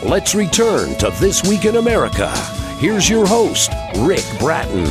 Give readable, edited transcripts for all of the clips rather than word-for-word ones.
Let's return to This Week in America. Here's your host, Rick Bratton.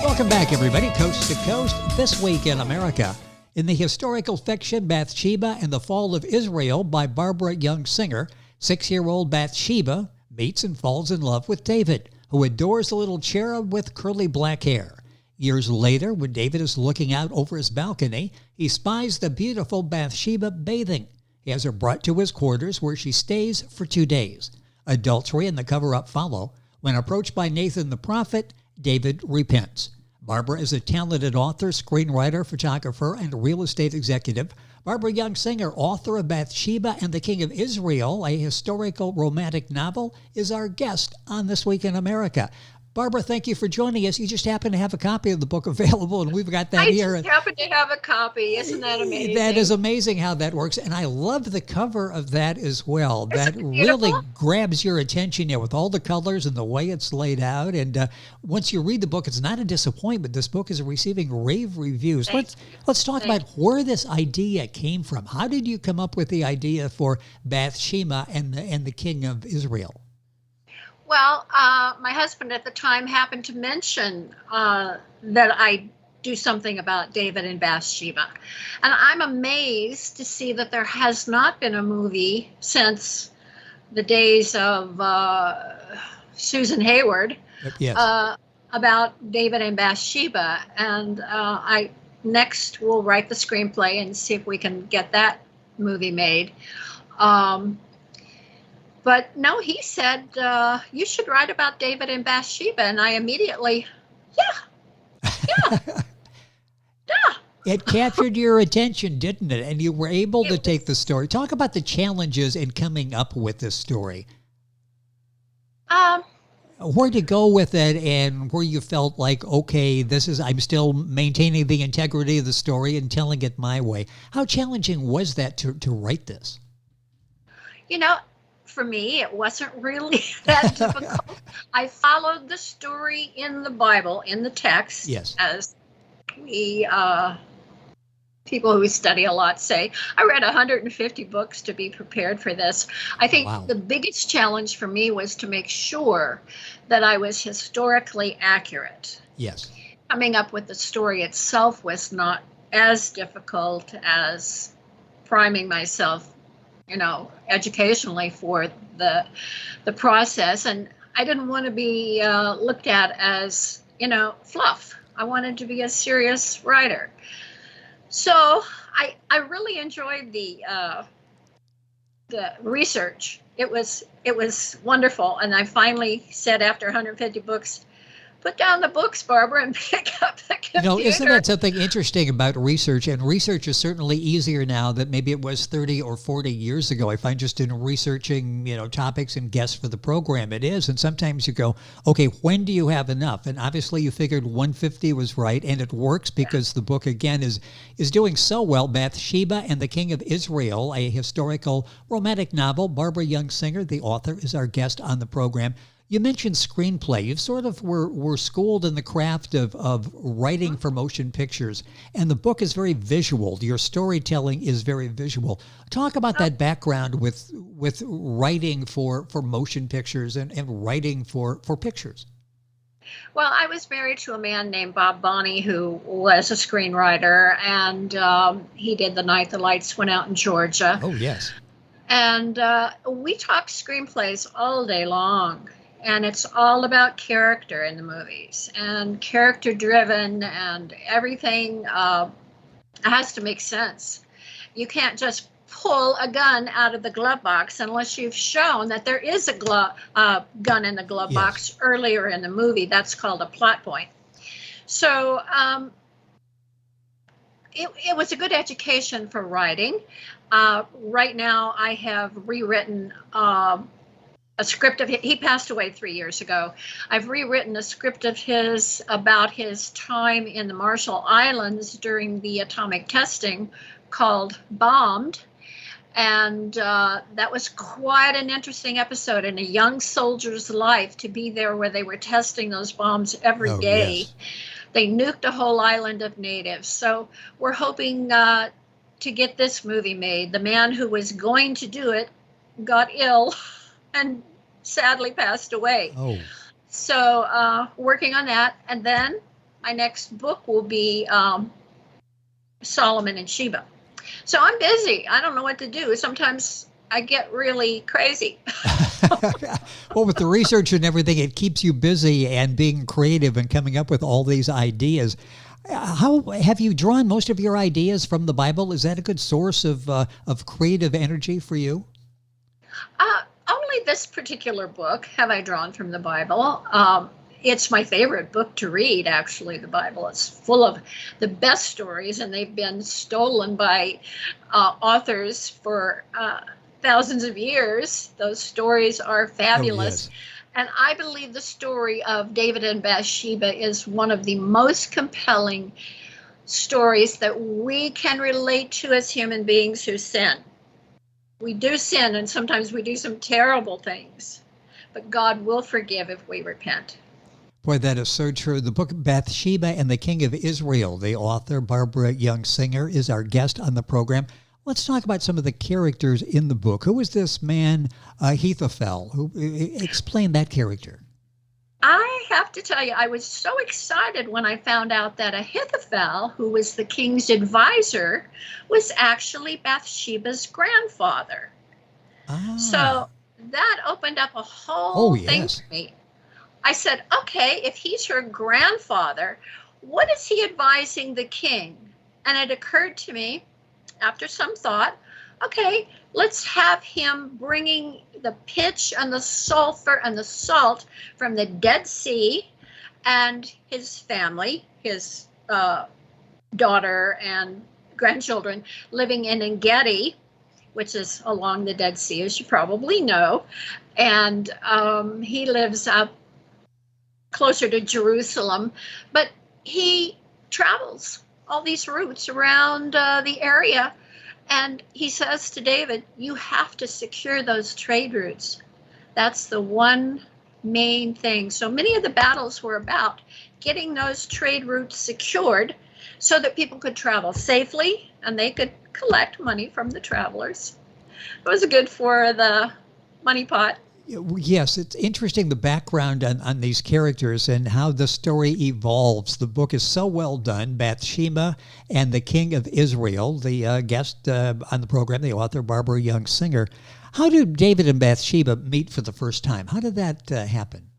Welcome back, everybody, coast to coast. This Week in America. In the historical fiction Bathsheba and the Fall of Israel by Barbara Young Singer, 6-year-old Bathsheba meets and falls in love with David, who adores a little cherub with curly black hair. Years later, when David is looking out over his balcony, he spies the beautiful Bathsheba bathing. He has her brought to his quarters, where she stays for 2 days. Adultery and the cover-up follow. When approached by Nathan the prophet, David repents. Barbara is a talented author, screenwriter, photographer, and real estate executive. Barbara Young Singer, author of Bathsheba and the King of Israel, a historical romantic novel, is our guest on This Week in America. Barbara, thank you for joining us. You just happen to have a copy of the book available, and we've got that here. I just happen to have a copy. Isn't that amazing? That is amazing how that works, and I love the cover of that as well. That really grabs your attention there with all the colors and the way it's laid out. And once you read the book, it's not a disappointment. This book is receiving rave reviews. Let's talk about where this idea came from. How did you come up with the idea for Bathsheba and the King of Israel? Well, my husband at the time happened to mention that I do something about David and Bathsheba. And I'm amazed to see that there has not been a movie since the days of Susan Hayward about David and Bathsheba. And I next will write the screenplay and see if we can get that movie made. But no, he said, you should write about David and Bathsheba. And I immediately, yeah. It captured your attention, didn't it? And you were able to take the story. Talk about the challenges in coming up with this story. Where to go with it and where you felt like, okay, I'm still maintaining the integrity of the story and telling it my way. How challenging was that to write this? For me, it wasn't really that difficult. I followed the story in the Bible, in the text, as we people who study a lot say. I read 150 books to be prepared for this. I think the biggest challenge for me was to make sure that I was historically accurate. Yes. Coming up with the story itself was not as difficult as priming myself educationally for the process. And I didn't want to be looked at as, fluff. I wanted to be a serious writer. So I really enjoyed the research. It was wonderful. And I finally said, after 150 books, put down the books, Barbara, and pick up the computer. Isn't that something interesting about research? And research is certainly easier now than maybe it was 30 or 40 years ago. I find just in researching, topics and guests for the program, it is. And sometimes you go, okay, when do you have enough? And obviously you figured 150 was right, and it works because the book, again, is doing so well. Bathsheba and the King of Israel, a historical romantic novel. Barbara Young Singer, the author, is our guest on the program. You mentioned screenplay. You sort of were schooled in the craft of writing for motion pictures, and the book is very visual. Your storytelling is very visual. Talk about that background with writing for motion pictures and writing for pictures. Well, I was married to a man named Bob Bonney, who was a screenwriter, and he did The Night the Lights Went Out in Georgia. Oh, yes. And we talked screenplays all day long. And it's all about character in the movies, and character driven, and everything has to make sense. You can't just pull a gun out of the glove box unless you've shown that there is a gun in the glove box earlier in the movie. That's called a plot point. So it was a good education for writing. Right now I have rewritten a script of his. He passed away 3 years ago. I've rewritten a script of his about his time in the Marshall Islands during the atomic testing, called Bombed. And that was quite an interesting episode in a young soldier's life, to be there where they were testing those bombs every day. Yes. They nuked a whole island of natives. So we're hoping to get this movie made. The man who was going to do it got ill and sadly passed away. Oh, So working on that. And then my next book will be Solomon and Sheba. So I'm busy. I don't know what to do. Sometimes I get really crazy. well, with the research and everything, it keeps you busy and being creative and coming up with all these ideas. How have you drawn most of your ideas from the Bible? Is that a good source of creative energy for you? Only this particular book have I drawn from the Bible. It's my favorite book to read, actually, the Bible. It's full of the best stories, and they've been stolen by authors for thousands of years. Those stories are fabulous. Oh, yes. And I believe the story of David and Bathsheba is one of the most compelling stories that we can relate to as human beings who sin. We do sin, and sometimes we do some terrible things, but God will forgive if we repent. Boy, that is so true. The book Bathsheba and the King of Israel, the author, Barbara Young Singer, is our guest on the program. Let's talk about some of the characters in the book. Who is this man, Ahithophel? Explain that character. I have to tell you, I was so excited when I found out that Ahithophel, who was the king's advisor, was actually Bathsheba's grandfather. Ah. So that opened up a whole thing yes. to me. I said, okay, if he's her grandfather, what is he advising the king? And it occurred to me, after some thought, okay, let's have him bringing the pitch and the sulfur and the salt from the Dead Sea, and his family, his daughter and grandchildren, living in En Gedi, which is along the Dead Sea, as you probably know. And he lives up closer to Jerusalem, but he travels all these routes around the area. And he says to David, you have to secure those trade routes. That's the one main thing. So many of the battles were about getting those trade routes secured so that people could travel safely and they could collect money from the travelers. It was good for the money pot. Yes, it's interesting, the background on these characters and how the story evolves. The book is so well done. Bathsheba and the King of Israel, the guest on the program, the author, Barbara Young Singer. How did David and Bathsheba meet for the first time? How did that happen?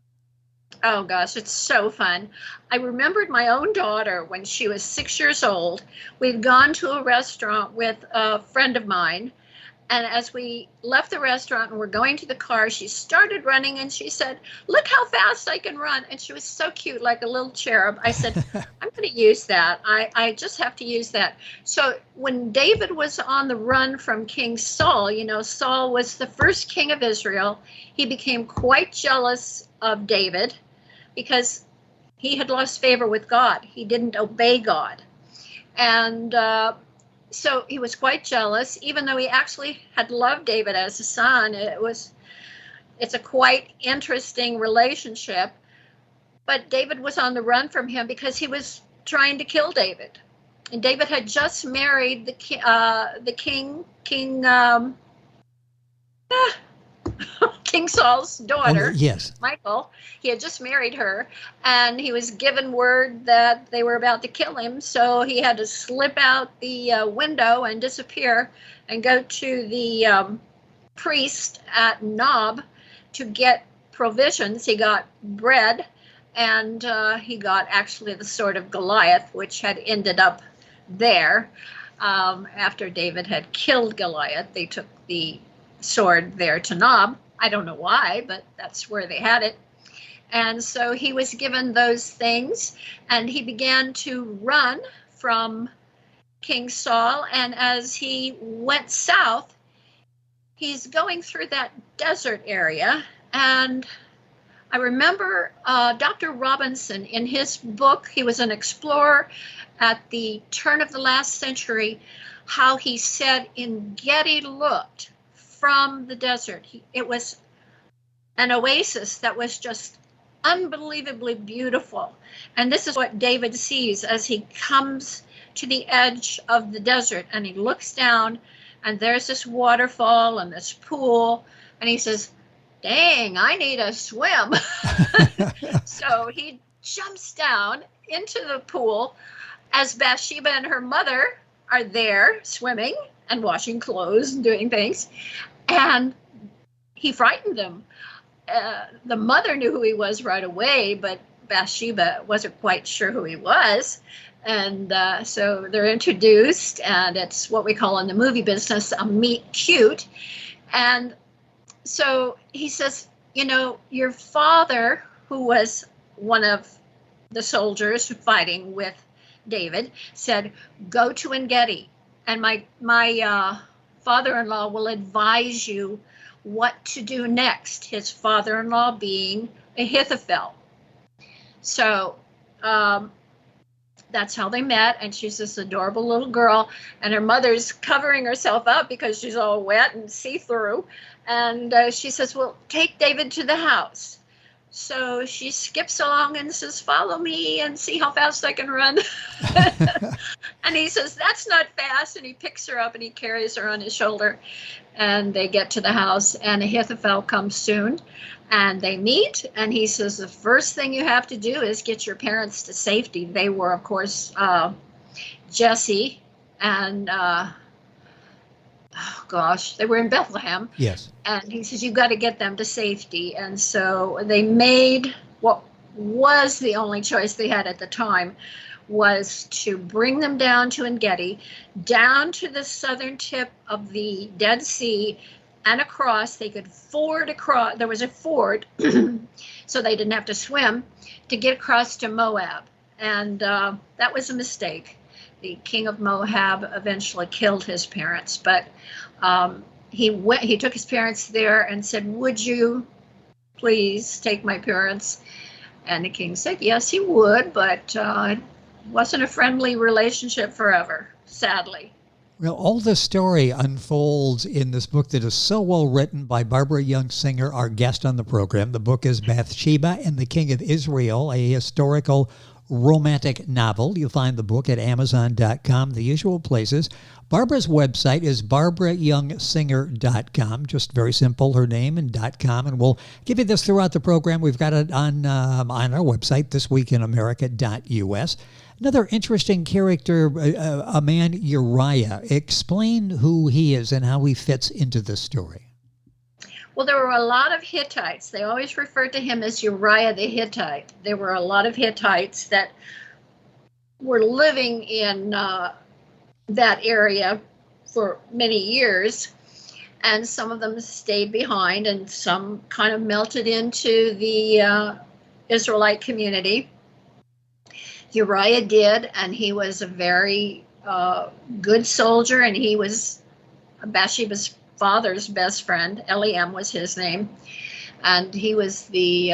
Oh, gosh, it's so fun. I remembered my own daughter when she was 6 years old. We'd gone to a restaurant with a friend of mine. And as we left the restaurant and were going to the car, she started running and she said, look how fast I can run. And she was so cute, like a little cherub. I said, I'm going to use that. I just have to use that. So when David was on the run from King Saul, you know, Saul was the first king of Israel. He became quite jealous of David because he had lost favor with God. He didn't obey God. And so he was quite jealous, even though he actually had loved David as a son. It's a quite interesting relationship. But David was on the run from him because he was trying to kill David. And David had just married King Saul's daughter, yes. Michal. He had just married her, and he was given word that they were about to kill him, so he had to slip out the window and disappear and go to the priest at Nob to get provisions. He got bread, and he got actually the sword of Goliath, which had ended up there. After David had killed Goliath, they took the sword there to Nob. I don't know why, but that's where they had it. And so he was given those things, and he began to run from King Saul. And as he went south, he's going through that desert area. And I remember Dr. Robinson, in his book, he was an explorer at the turn of the last century, how he said En Gedi looked from the desert. It was an oasis that was just unbelievably beautiful. And this is what David sees as he comes to the edge of the desert, and he looks down and there's this waterfall and this pool, and he says, dang, I need a swim. So he jumps down into the pool as Bathsheba and her mother are there swimming and washing clothes and doing things. And he frightened them. The mother knew who he was right away, but Bathsheba wasn't quite sure who he was. And so they're introduced, and it's what we call in the movie business a meet cute. And so he says, you know, your father, who was one of the soldiers fighting with David, said, go to Ein Gedi, and my father-in-law will advise you what to do next, his father-in-law being Ahithophel. So that's how they met, and she's this adorable little girl, and her mother's covering herself up because she's all wet and see-through, and she says, well, take David to the house. So she skips along and says, follow me and see how fast I can run. And he says, that's not fast. And he picks her up and he carries her on his shoulder. And they get to the house, and Ahithophel comes soon. And they meet. And he says, the first thing you have to do is get your parents to safety. They were, of course, Jesse and they were in Bethlehem. Yes. And he says, you've got to get them to safety. And so they made what was the only choice they had at the time, was to bring them down to En Gedi, down to the southern tip of the Dead Sea, and across. They could ford across. There was a ford, so they didn't have to swim, to get across to Moab. And that was a mistake. The king of Moab eventually killed his parents, but he took his parents there and said, would you please take my parents? And the king said, yes, he would, but it wasn't a friendly relationship forever, sadly. Well, all the story unfolds in this book that is so well written by Barbara Young Singer, our guest on the program. The book is Bathsheba and the King of Israel, a historical romantic novel. You'll find the book at Amazon.com, the usual places. Barbara's website is barbarayoungsinger.com. Just very simple, her name and .com. And we'll give you this throughout the program. We've got it on our website, thisweekinamerica.us. Another interesting character, a man, Uriah. Explain who he is and how he fits into this story. Well, there were a lot of Hittites. They always referred to him as Uriah the Hittite. There were a lot of Hittites that were living in that area for many years, and some of them stayed behind, and some kind of melted into the Israelite community. Uriah did, and he was a very good soldier, and he was Bathsheba's father's best friend. Eliam was his name, and he was the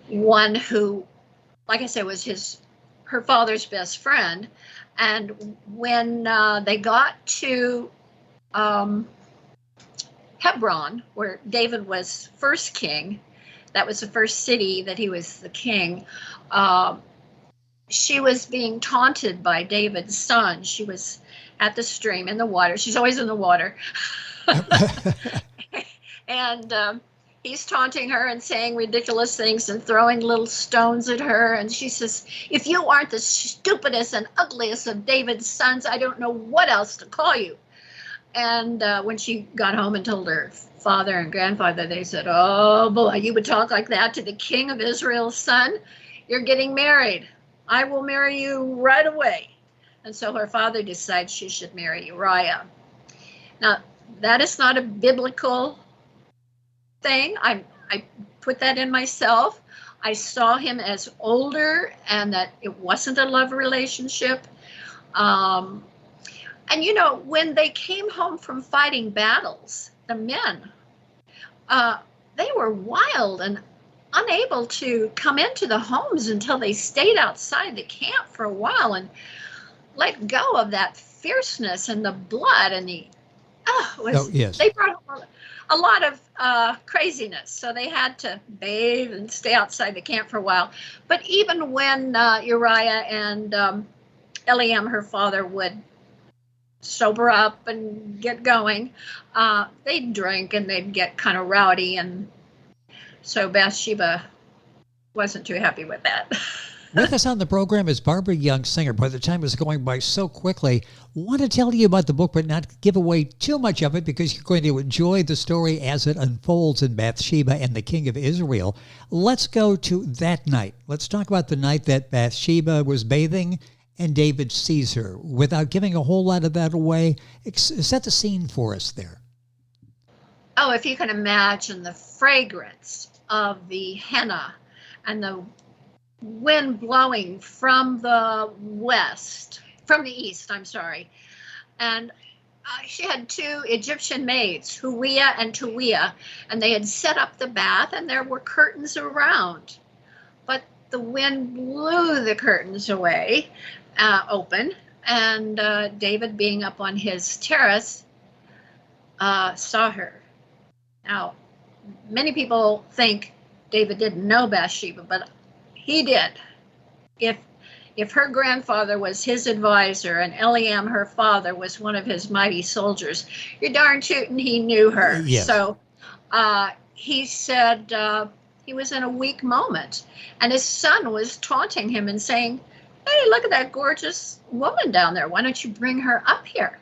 one who, like I said, was her father's best friend. And when they got to Hebron, where David was first king, that was the first city that he was the king, she was being taunted by David's son. She was at the stream in the water. She's always in the water. And he's taunting her and saying ridiculous things and throwing little stones at her. And she says, if you aren't the stupidest and ugliest of David's sons, I don't know what else to call you. And when she got home and told her father and grandfather, they said, oh boy, you would talk like that to the king of Israel's son? You're getting married. I will marry you right away. And so her father decides she should marry Uriah. Now, that is not a biblical thing. I put that in myself. I saw him as older and that it wasn't a love relationship. And, you know, when they came home from fighting battles, the men, they were wild and unable to come into the homes until they stayed outside the camp for a while and let go of that fierceness and the blood and the yes. They brought a lot of craziness, so they had to bathe and stay outside the camp for a while. But even when Uriah and Eliam, her father, would sober up and get going, they'd drink and they'd get kind of rowdy. And so Bathsheba wasn't too happy with that. With us on the program is Barbara Young Singer. By the time is going by so quickly, want to tell you about the book, but not give away too much of it because you're going to enjoy the story as it unfolds in Bathsheba and the king of Israel. Let's go to that night. Let's talk about the night that Bathsheba was bathing and David sees her. Without giving a whole lot of that away, set the scene for us there. Oh, if you can imagine the fragrance of the henna and the wind blowing from the east, I'm sorry. And she had two Egyptian maids, Huia and Tuia, and they had set up the bath and there were curtains around. But the wind blew the curtains away, open, and David, being up on his terrace, saw her. Now, many people think David didn't know Bathsheba, but he did. If her grandfather was his advisor and Eliam, her father, was one of his mighty soldiers, you're darn tootin' he knew her. Yes. So he said he was in a weak moment. And his son was taunting him and saying, hey, look at that gorgeous woman down there. Why don't you bring her up here?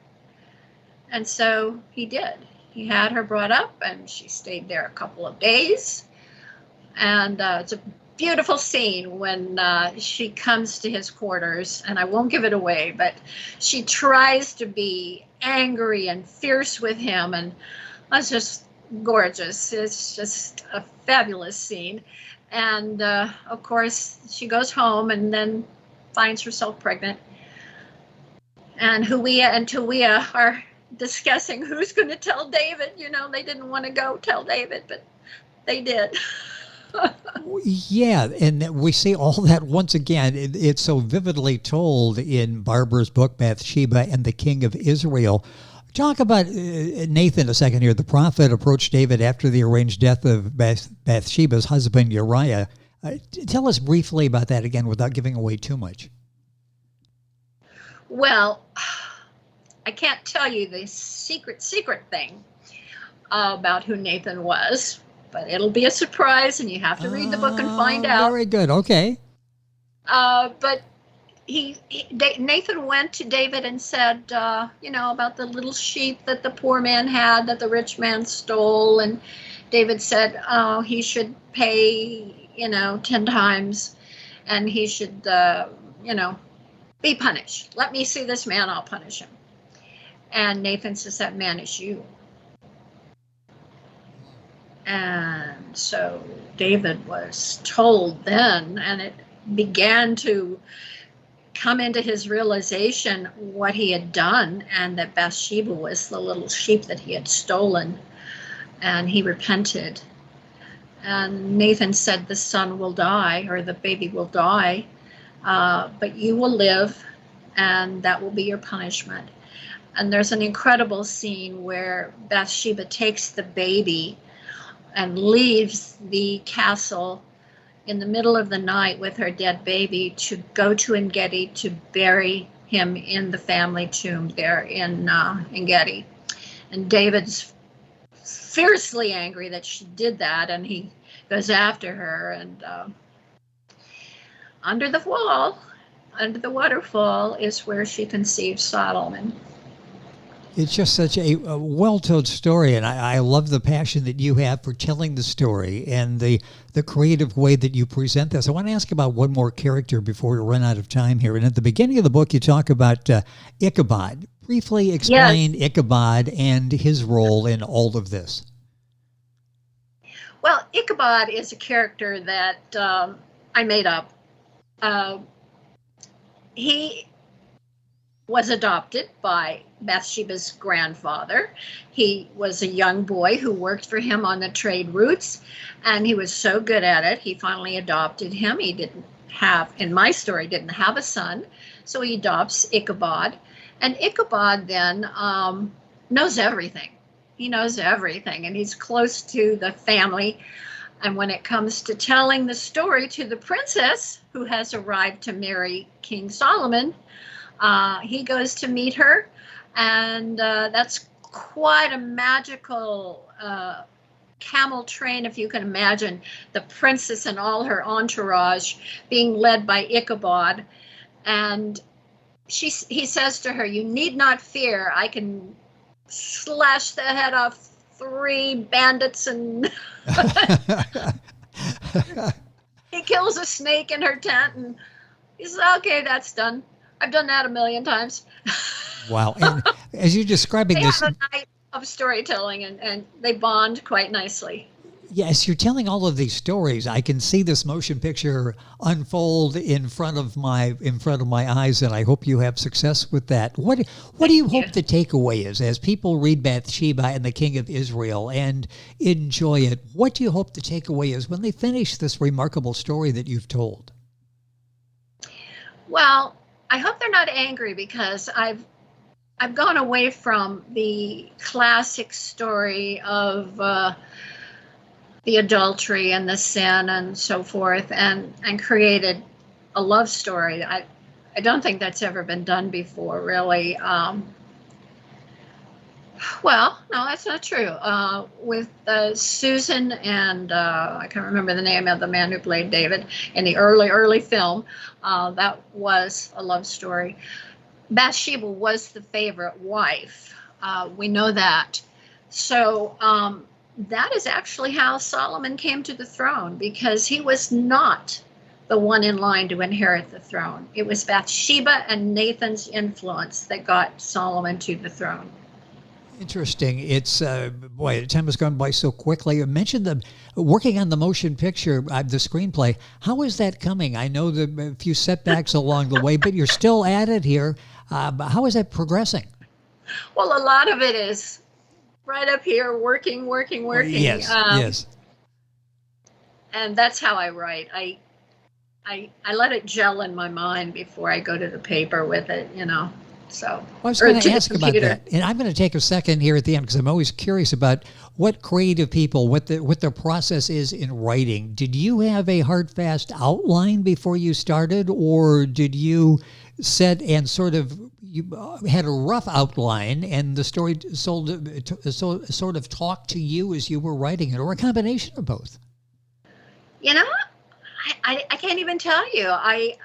And so he did. He had her brought up and she stayed there a couple of days. And it's a beautiful scene when she comes to his quarters, and I won't give it away, but she tries to be angry and fierce with him, and that's just gorgeous. It's just a fabulous scene. And of course, she goes home and then finds herself pregnant. And Huia and Tuia are discussing who's going to tell David. You know, they didn't want to go tell David, but they did. Yeah, and we see all that once again. It's so vividly told in Barbara's book, Bathsheba and the King of Israel. Talk about Nathan a second here. The prophet approached David after the arranged death of Bathsheba's husband, Uriah. Tell us briefly about that again without giving away too much. Well, I can't tell you the secret thing about who Nathan was. But it'll be a surprise, and you have to read the book and find out. Very good. Okay. But Nathan went to David and said, about the little sheep that the poor man had that the rich man stole. And David said, he should pay, 10 times, and he should, be punished. Let me see this man, I'll punish him. And Nathan says, that man is you. And so David was told then, and it began to come into his realization what he had done, and that Bathsheba was the little sheep that he had stolen, and he repented. And Nathan said, the son will die, or the baby will die, but you will live, and that will be your punishment. And there's an incredible scene where Bathsheba takes the baby and leaves the castle in the middle of the night with her dead baby to go to Ein Gedi to bury him in the family tomb there in Ein Gedi. And David's fiercely angry that she did that, and he goes after her. And under the waterfall is where she conceived Solomon. It's just such a well-told story, and I love the passion that you have for telling the story and the creative way that you present this. I want to ask about one more character before we run out of time here. And at the beginning of the book, you talk about Ichabod. Briefly explain Ichabod and his role in all of this. Well, Ichabod is a character that I made up. He was adopted by Bathsheba's grandfather. He was a young boy who worked for him on the trade routes, and he was so good at it, he finally adopted him. He didn't have, in my story, didn't have a son, so he adopts Ichabod. And Ichabod then knows everything. He knows everything, and he's close to the family. And when it comes to telling the story to the princess who has arrived to marry King Solomon, he goes to meet her, And that's quite a magical camel train, if you can imagine the princess and all her entourage being led by Ichabod. And he says to her, "You need not fear. I can slash the head off 3 bandits." And he kills a snake in her tent, and he says, "Okay, that's done. I've done that 1,000,000 times." Wow. And as you're describing They this, have a night of storytelling, and they bond quite nicely. yes, you're telling all of these stories. I can see this motion picture unfold in front of my eyes, and I hope you have success with that. What do you hope the takeaway is as people read Bathsheba and the King of Israel and enjoy it? What do you hope the takeaway is when they finish this remarkable story that you've told? Well, I hope they're not angry, because I've gone away from the classic story of the adultery and the sin and so forth, and created a love story. I don't think that's ever been done before, really. Well, no, that's not true. With Susan and I can't remember the name of the man who played David in the early film. That was a love story. Bathsheba was the favorite wife. We know that. So that is actually how Solomon came to the throne, because he was not the one in line to inherit the throne. It was Bathsheba and Nathan's influence that got Solomon to the throne. Interesting. It's, boy, time has gone by so quickly. You mentioned the working on the motion picture, the screenplay. How is that coming? I know a few setbacks along the way, but you're still at it here. How is that progressing? Well, a lot of it is right up here, working. Yes, yes. And that's how I write. I let it gel in my mind before I go to the paper with it, So, well, I was going to ask about that, and I'm going to take a second here at the end, because I'm always curious about what creative people, what their process is in writing. Did you have a hard, fast outline before you started, or did you set and sort of you had a rough outline, and the story sort of talked to you as you were writing it, or a combination of both? I can't even tell you. I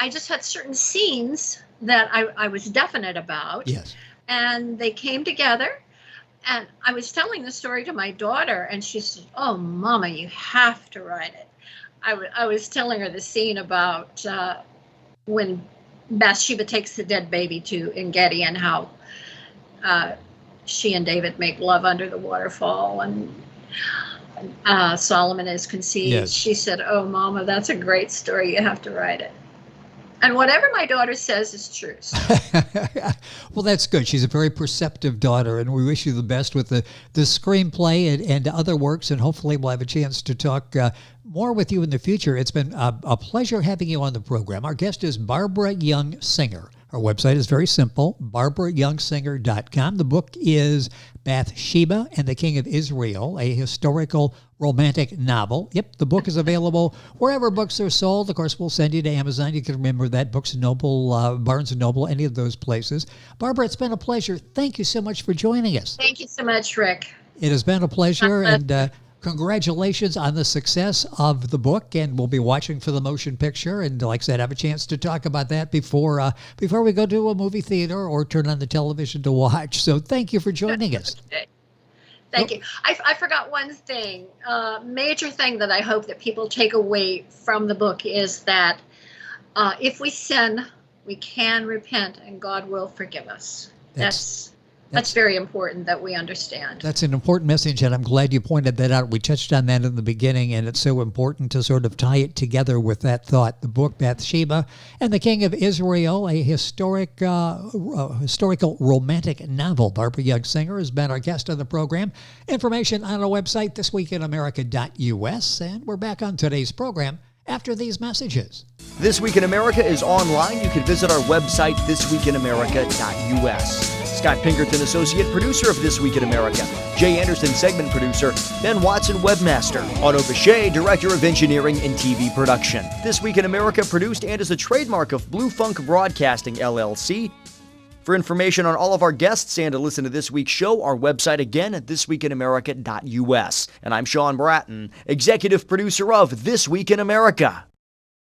just had certain scenes that I was definite about. Yes. And they came together, and I was telling the story to my daughter, and she said, "Oh, Mama, you have to write it." I was telling her the scene about when Bathsheba takes the dead baby to Ein Gedi, and how she and David make love under the waterfall, and Solomon is conceived. Yes. She said, "Oh, Mama, that's a great story. You have to write it." And whatever my daughter says is true. Well, that's good. She's a very perceptive daughter, and we wish you the best with the screenplay and other works, and hopefully we'll have a chance to talk more with you in the future. It's been a pleasure having you on the program. Our guest is Barbara Young Singer. Our website is very simple, barbarayoungsinger.com. The book is Bathsheba and the King of Israel, a historical romantic novel. Yep, the book is available wherever books are sold. Of course, we'll send you to Amazon. You can remember that, Books & Noble, Barnes & Noble, any of those places. Barbara, it's been a pleasure. Thank you so much for joining us. Thank you so much, Rick. It has been a pleasure, and congratulations on the success of the book, and we'll be watching for the motion picture, and like I said, have a chance to talk about that before we go to a movie theater or turn on the television to watch. So thank you for joining us. Thank you. I forgot one thing. Major thing that I hope that people take away from the book is that if we sin, we can repent and God will forgive us. That's very important that we understand. That's an important message, and I'm glad you pointed that out. We touched on that in the beginning, and it's so important to sort of tie it together with that thought. The book, Bathsheba and the King of Israel, a historical romantic novel. Barbara Young Singer has been our guest on the program. Information on our website, thisweekinamerica.us, and we're back on today's program after these messages. This Week in America is online. You can visit our website, thisweekinamerica.us. Scott Pinkerton, associate producer of This Week in America. Jay Anderson, segment producer. Ben Watson, webmaster. Otto Bechet, director of engineering and TV production. This Week in America produced and is a trademark of Blue Funk Broadcasting, LLC. For information on all of our guests and to listen to this week's show, our website again at thisweekinamerica.us. And I'm Sean Bratton, executive producer of This Week in America.